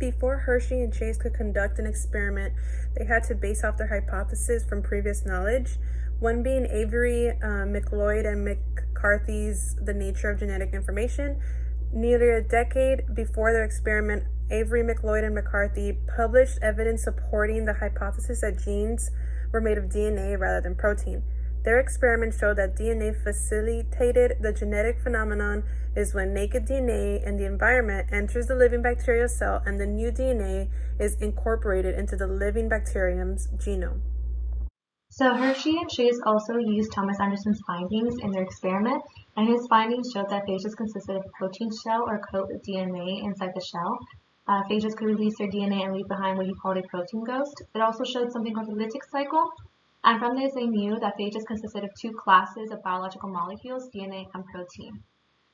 Before Hershey and Chase could conduct an experiment, they had to base off their hypothesis from previous knowledge, one being Avery, McLeod, and McCarthy's The Nature of Genetic Information. Nearly a decade before their experiment, Avery, McLeod, and McCarthy published evidence supporting the hypothesis that genes were made of DNA rather than protein. Their experiment showed that DNA facilitated the genetic phenomenon is when naked DNA in the environment enters the living bacterial cell and the new DNA is incorporated into the living bacterium's genome. So Hershey and Chase also used Thomas Anderson's findings in their experiment, and his findings showed that phages consisted of a protein shell or coat of DNA inside the shell. Phages could release their DNA and leave behind what he called a protein ghost. It also showed something called the lytic cycle, and from this they knew that phages consisted of two classes of biological molecules, DNA and protein.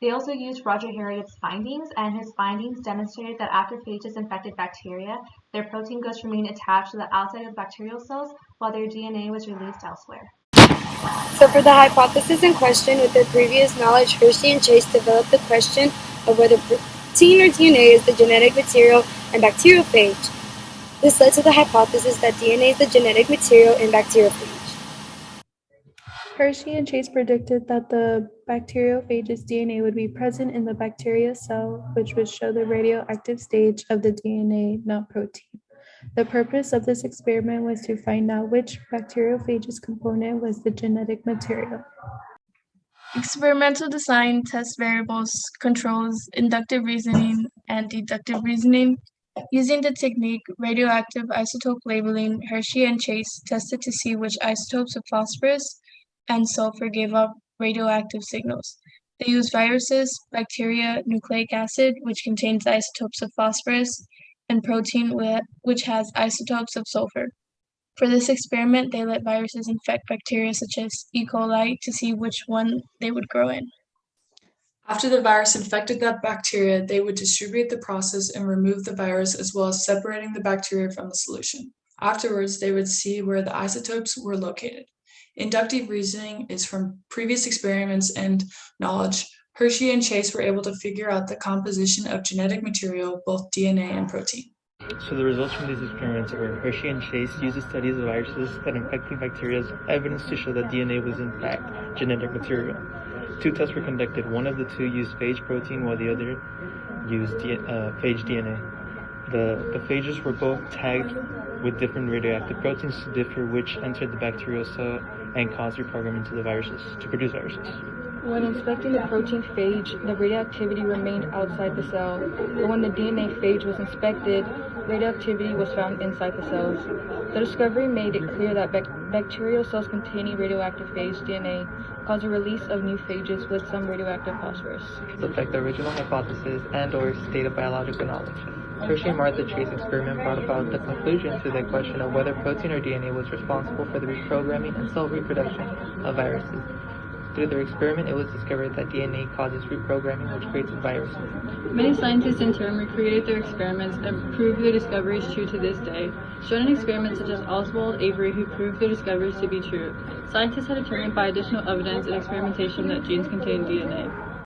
They also used Roger Harriot's findings, and his findings demonstrated that after phages infected bacteria, their protein ghosts remained attached to the outside of bacterial cells while their DNA was released elsewhere. So for the hypothesis in question, with their previous knowledge, Hershey and Chase developed the question of whether protein or DNA is the genetic material in bacteriophage. This led to the hypothesis that DNA is the genetic material in bacteriophage. Hershey and Chase predicted that the bacteriophage's DNA would be present in the bacteria cell, which would show the radioactive stage of the DNA, not protein. The purpose of this experiment was to find out which bacteriophage's component was the genetic material. Experimental design, test variables, controls, inductive reasoning, and deductive reasoning. Using the technique radioactive isotope labeling, Hershey and Chase tested to see which isotopes of phosphorus and sulfur gave off radioactive signals. They used viruses, bacteria, nucleic acid, which contains isotopes of phosphorus, and protein, which has isotopes of sulfur. For this experiment, they let viruses infect bacteria such as E. coli to see which one they would grow in. After the virus infected that bacteria, they would distribute the process and remove the virus as well as separating the bacteria from the solution. Afterwards, they would see where the isotopes were located. Inductive reasoning is from previous experiments and knowledge. Hershey and Chase were able to figure out the composition of genetic material, both DNA and protein. So the results from these experiments were Hershey and Chase used the studies of viruses that infected bacteria as evidence to show that DNA was in fact genetic material. Two tests were conducted. One of the two used phage protein while the other used phage DNA. The phages were both tagged with different radioactive proteins to differ which entered the bacterial cell and caused reprogramming to the viruses to produce viruses. When inspecting the protein phage, the radioactivity remained outside the cell, but when the DNA phage was inspected, radioactivity was found inside the cells. The discovery made it clear that bacterial cells containing radioactive phage DNA cause a release of new phages with some radioactive phosphorus. To affect the original hypothesis and/or state of biological knowledge. Hershey and Martha Chase experiment brought about the conclusion to the question of whether protein or DNA was responsible for the reprogramming and cell reproduction of viruses. Through their experiment, it was discovered that DNA causes reprogramming, which creates viruses. Many scientists in turn recreated their experiments and proved their discoveries true to this day, shown in experiments such as Oswald Avery, who proved their discoveries to be true. Scientists had determined by additional evidence and experimentation that genes contain DNA.